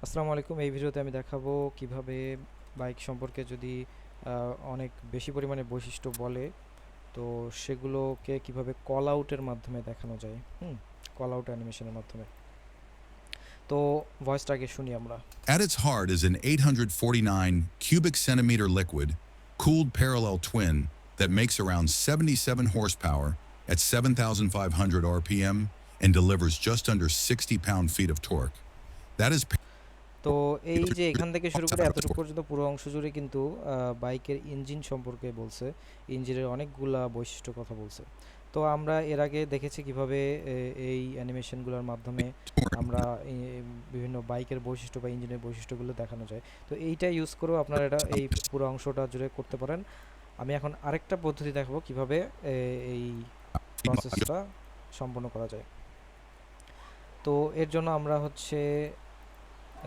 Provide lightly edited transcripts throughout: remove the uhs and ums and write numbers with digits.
আসসালামু আলাইকুম। এই ভিডিওতে আমি দেখাবো কিভাবে বাইক সম্পর্কে যদি অনেক বেশি পরিমাণে বৈশিষ্ট্য বলে তো সেগুলোকে কিভাবে কল আউটের মাধ্যমে দেখানো যায়। কল আউট অ্যানিমেশনের মাধ্যমে। তো ভয়েসটা আগে শুনি আমরা। At its heart is an 849 cubic centimeter liquid cooled parallel twin that makes around 77 horsepower at 7,500 RPM and delivers just under 60 pound-feet of torque. That is তো এই যে এখান থেকে শুরু করে এতটুকু পর্যন্ত পুরো অংশ জুড়ে কিন্তু বাইকের ইঞ্জিন সম্পর্কে বলছে। ইঞ্জিনের অনেকগুলা বৈশিষ্ট্য কথা বলছে। তো আমরা এর আগে দেখেছি কিভাবে এই অ্যানিমেশনগুলোর মাধ্যমে আমরা বিভিন্ন বাইকের বৈশিষ্ট্য বা ইঞ্জিনের বৈশিষ্ট্যগুলো দেখানো যায়। তো এইটা ইউজ করেও আপনারা এটা এই পুরো অংশটা জুড়ে করতে পারেন। আমি এখন আরেকটা পদ্ধতি দেখাবো কিভাবে এই প্রসেসটা সম্পন্ন করা যায়। তো এর জন্য আমরা হচ্ছে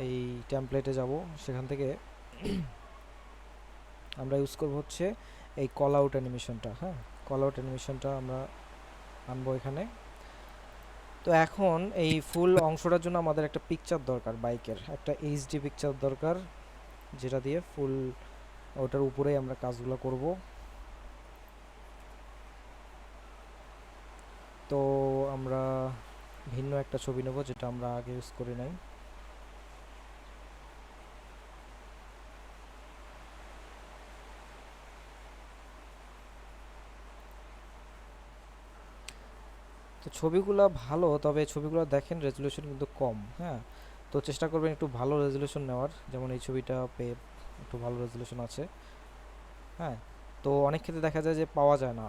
এই টেমপ্লেটে যাব, সেখান থেকে আমরা ইউজ করব হচ্ছে এই কল আউট অ্যানিমেশনটা। কল আউট অ্যানিমেশনটা আমরা আনবো এখানে। তো এখন এই ফুল অংশটার জন্য আমাদের একটা পিকচার দরকার, বাইকের একটা এইচডি পিকচার দরকার, যেটা দিয়ে ফুল ওটার উপরেই আমরা কাজগুলো করব। তো আমরা ভিন্ন একটা ছবি নেব যেটা আমরা আগে ইউজ করি নাই। তো ছবিগুলো ভালো, তবে ছবিগুলো দেখেন রেজুলেশন কিন্তু কম। তো চেষ্টা করবেন একটু ভালো রেজুলেশন নেওয়ার, যেমন এই ছবিটা পেয়ে একটু ভালো রেজুলেশন আছে। হ্যাঁ, তো অনেক ক্ষেত্রে দেখা যায় যে পাওয়া যায় না।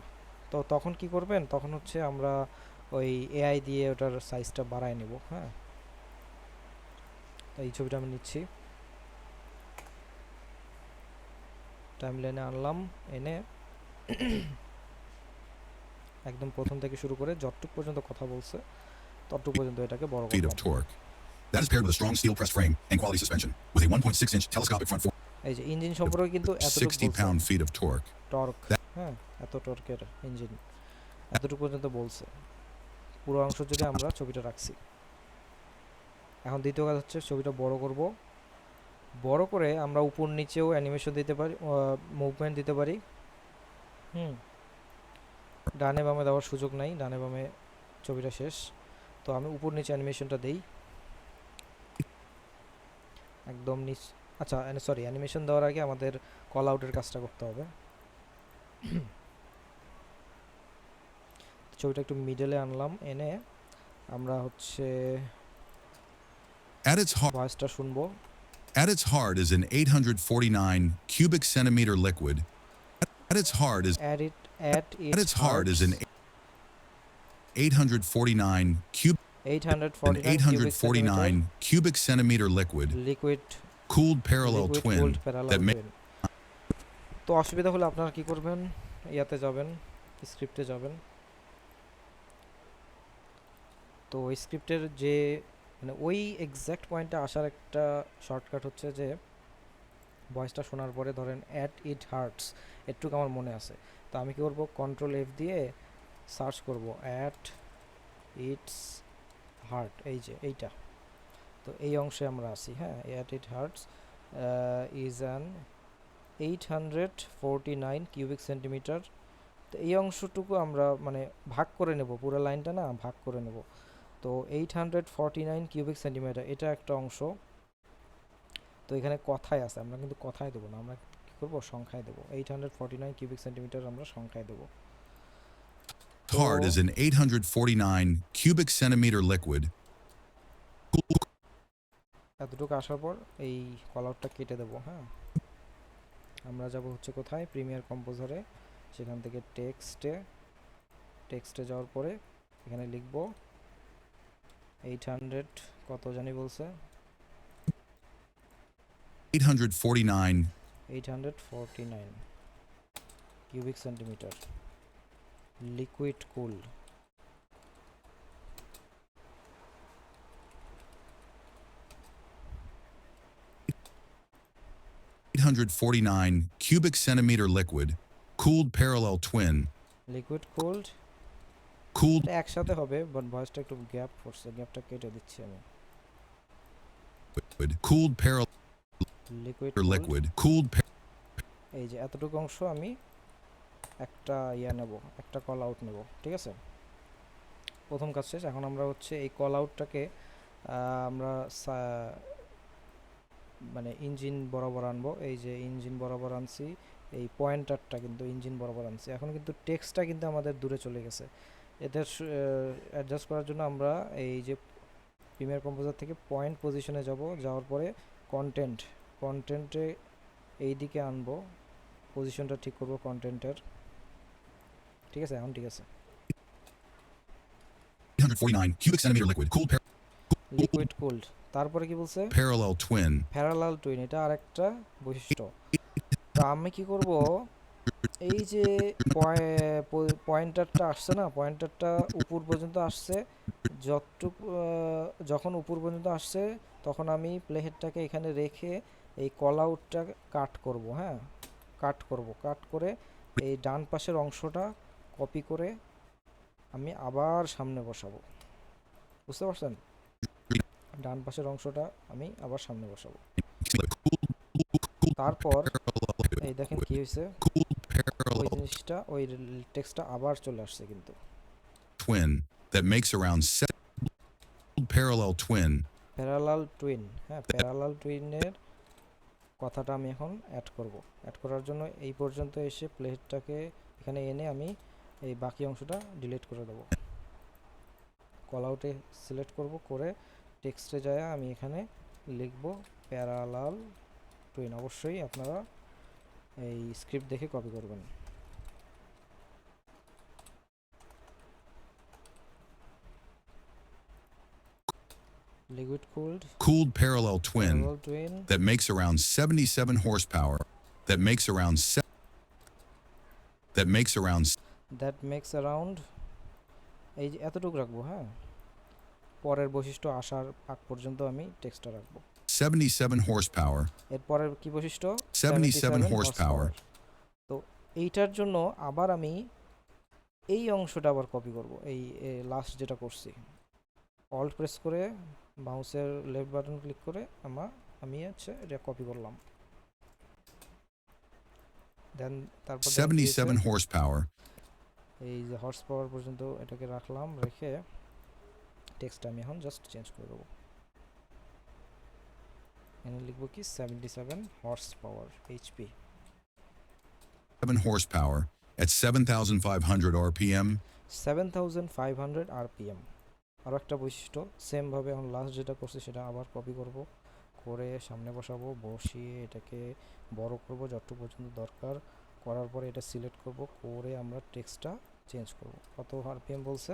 তো তখন কি করবেন, তখন হচ্ছে আমরা ওই এআই দিয়ে ওটার সাইজটা বাড়ায় নেব। তো এই ছবিটা আমি নিচ্ছি, টাইমলাইনে আনলাম, এনে একদম প্রথম থেকে শুরু করে যতটুক পর্যন্ত কথা বলছে ততটুক পর্যন্ত এটাকে বড় feet of করলাম। torque. That is paired with a strong steel pressed frame and quality suspension with a 1.6-inch telescopic front fork এই যে ইঞ্জিন সম্পর্কে কিন্তু with এতটুক 60 বলছে, pound-feet of torque. টর্ক। হ্যাঁ, এত টর্কের ইঞ্জিন, এতটুকু পর্যন্ত বলছে। পুরো অংশ জুড়ে আমরা ছবিটা রাখছি। এখন দ্বিতীয় কাজ হচ্ছে ছবিটা বড় করব। বড় করে আমরা উপর নিচেও অ্যানিমেশন দিতে পারি, মুভমেন্ট দিতে পারি। হুম ডানে বামে দেওয়ার সুযোগ নাই, ডানে বামে ছবিটা শেষ। তো আমি উপর নিচে অ্যানিমেশনটা দেই একদম নিচ। আচ্ছা, সরি, অ্যানিমেশন দেওয়ার আগে আমাদের কল আউটের কাজটা করতে হবে। ছবিটা একটু মিডলে আনলাম, এনে আমরা হচ্ছে At its heart, ভয়েসটা শুনবো। at its heart is an 849 cubic centimeter liquid. At its heart is at it at at its its heart is hearts an 849 cube an 849 cubic centimetre 849 cubic centimeter liquid liquid cooled parallel liquid twin cooled parallel that makes twin. তো অসুবিধা হলে আপনারা কি করবেন, ইয়াতে যাবেন, স্ক্রিপ্টে যাবেন। তো স্ক্রিপ্টের যে মানে ওই এক্স্যাক্ট পয়েন্টে আসার একটা শর্টকাট হচ্ছে যে ভয়েসটা শোনার পরে ধরেন অ্যাট ইট হার্টস, এটুকু আমার মনে আছে। তো আমি কী করবো, কন্ট্রোল এফ দিয়ে সার্চ করব অ্যাট ইটস হার্ট, এই যে এইটা। তো এই অংশে আমরা আছি। At it hurts is an 849 cubic centimetre. তো এই অংশটুকু আমরা মানে ভাগ করে নেব, পুরো লাইনটা না ভাগ করে নেব। তো 849 কিউবিক সেন্টিমিটার এটা একটা অংশ। তো এখানে কথায় আছে, আমরা কিন্তু কথায় দেবো না, আমরা কী করবো, সংখ্যায় দেবো। 849 কিউবিক সেন্টিমিটার আমরা সংখ্যায় দেবো। তো heart is an 849 cubic centimeter liquid এতটুকু আসার পর এই কলারটা কেটে দেবো। আমরা যাব হচ্ছে কোথায়, প্রিমিয়ার কম্পোজারে, সেখান থেকে টেক্সটে যাওয়ার পরে এখানে লিখব 800 কত জানি বলছে, 849 849 কিউবিক সেন্টিমিটার লিকুইড কুল। 849 cubic centimeter liquid cooled parallel twin liquid cooled cooled এটা একসাথে হবে, বাট ভয়েসটা একটু গ্যাপ পড়ছে, গ্যাপটা কেটে দিচ্ছি আমি। cooled parallel liquid or liquid, cooled এই যে এতটুকু অংশ আমি একটা নেব, একটা কল আউট নেব, ঠিক আছে। প্রথম কাজ শেষ। এখন আমরা হচ্ছে এই কল আউটটাকে আমরা মানে ইঞ্জিন বরাবর আনবো। এই যে ইঞ্জিন বরাবর আনছি, এই পয়েন্টারটা কিন্তু ইঞ্জিন বরাবর আনছি। এখন কিন্তু টেক্সটটা কিন্তু আমাদের দূরে চলে গেছে। এদের অ্যাডজাস্ট করার জন্য আমরা এই যে প্রিমিয়ার কম্পোজার থেকে পয়েন্ট পজিশনে যাব, যাওয়ার পরে কন্টেন্টে এই দিকে আনবো, পজিশনটা ঠিক করব কন্টেন্টের, ঠিক আছে। এখন ঠিক আছে। 849 cubic centimeter liquid, cooled liquid cooled, তারপরে কি বলছে? parallel twin প্যারালাল টুইন, এটা আরেকটা বৈশিষ্ট্য। তো আমি কি করব, এই যে পয়েন্টারটা আসছে না, পয়েন্টারটা উপর পর্যন্ত আসছে, যতটুকু যখন উপর পর্যন্ত আসছে তখন আমি প্লেহেডটাকে এখানে রেখে এই কল আউটটা কাট করব, হ্যাঁ, কাট করে এই ডান পাশের অংশটা কপি করে আমি আবার সামনে বসাবো, বুঝতে পারছেন? ডান পাশের অংশটা আমি আবার সামনে বসাবো। তারপর এই দেখেন কি হয়েছে, ওই জিনিসটা, ওই টেক্সটটা আবার চলে আসছে কিন্তু। twin that makes around parallel twin parallel twin, হ্যাঁ, প্যারালাল টুইনের কথাটা আমি এখন অ্যাড করব। অ্যাড করার জন্য এই পর্যন্ত এসে প্লেটটাকে এখানে এনে আমি এই বাকি অংশটা ডিলিট করে দেব। কল আউটে সিলেক্ট করব, করে টেক্সটে যায় আমি এখানে লিখব প্যারালাল টুইন। অবশ্যই আপনারা এই স্ক্রিপ্ট দেখে কপি করবেন। Liquid cooled parallel twin parallel twin that makes around 77 horsepower that makes around that makes around, এই যে এতটুকু রাখবো, হ্যাঁ, পরের বৈশিষ্ট্য আসার আগ পর্যন্ত আমি টেক্সটটা রাখবো। 77 horsepower এর পরের কি বৈশিষ্ট্য? 77 horsepower তো এইটার জন্য আবার আমি এই অংশটা আবার কপি করব, এই লাস্ট যেটা করছি, অল্ট প্রেস করে মাউসের লেফট বাটন ক্লিক করে আমি হচ্ছে এটা কপি করলাম। দেন তারপর 77 horsepower এই যে হর্স পাওয়ার পর্যন্ত এটাকে রাখলাম, রেখে টেক্সটটা আমি এখন জাস্ট চেঞ্জ করে দেবো। এখানে লিখবো কি 77 horse power HP, 7 horsepower at 7500 rpm 7500 RPM. আরও একটা বৈশিষ্ট্য সেম ভাবে এখন লাস্ট যেটা করছি সেটা আবার কপি করব, করে সামনে বসাবো, বসিয়ে এটাকে বড় করব যতটুকু পর্যন্ত দরকার, করার পরে এটা সিলেক্ট করব, করে আমরা টেক্সটটা চেঞ্জ করব। কত আরপিএম বলছে?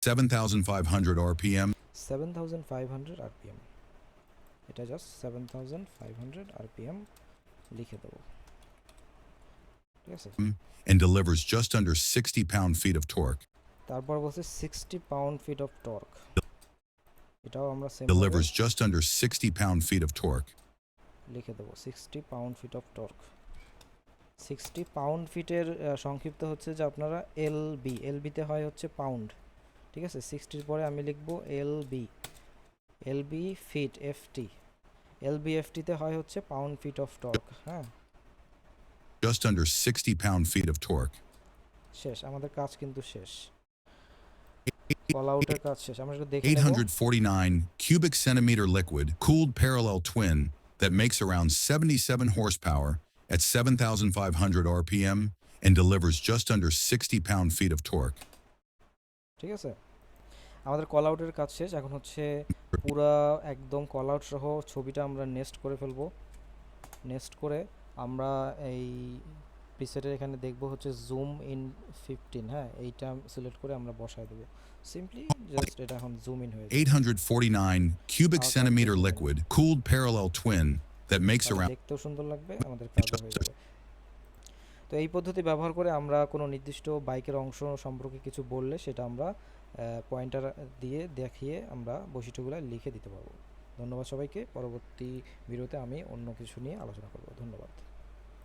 7500 rpm 7500 আরপিএম। এটা জাস্ট 7500 আরপিএম লিখে দেবো, ঠিক আছে। and delivers just under 60 pound-feet of torque. তারপর বলছে 60 পাউন্ড ফিট অফ টর্ক, এটাও আমরা same Delivers just under 60 pound-feet of torque. লিখে দেবো 60 পাউন্ড ফিট অফ টর্ক। 60 পাউন্ড ফিটের সংক্ষিপ্ত হচ্ছে যে আপনারা এলবি, এলবিতে হয় হচ্ছে পাউন্ড, ঠিক আছে। 60-র পরে আমি লিখব LB, LB feet FT, LB এফটিতে হয় হচ্ছে পাউন্ড ফিট অফ টর্ক, হ্যাঁ। Just under 60 pound-feet of torque. শেষ, আমাদের কাজ কিন্তু শেষ, কল আউটের কাজ শেষ। আমরা একটু দেখে নেব। 849 cubic centimeter liquid cooled parallel twin that makes around 77 horsepower at 7500 rpm and delivers just under 60 pound-feet of torque. ঠিক আছে, আমাদের কল আউটের কাজ শেষ। এখন হচ্ছে পুরা একদম কল আউট সহ ছবিটা আমরা নেস্ট করে ফেলবো। নেস্ট করে আমরা এই প্রিসেটের এখানে দেখব হচ্ছে জুম ইন 15, হ্যাঁ, এইটা সিলেক্ট করে আমরা বসায় দেবো। সিম্পলি জাস্ট এটা এখন জুম ইন হয়ে যাবে। 849 cubic Okay. centimeter liquid cooled parallel twin that makes তাহলে around দেখতেও সুন্দর লাগবে, আমাদের কাজও হয়ে যাবে। তো এই পদ্ধতি ব্যবহার করে আমরা কোনো নির্দিষ্ট বাইকের অংশ সম্পর্কে কিছু বললে সেটা আমরা পয়েন্টার দিয়ে দেখিয়ে আমরা বৈশিষ্ট্যগুলো লিখে দিতে পারবো। ধন্যবাদ সবাইকে। পরবর্তী ভিডিওতে আমি অন্য কিছু নিয়ে আলোচনা করব। ধন্যবাদ।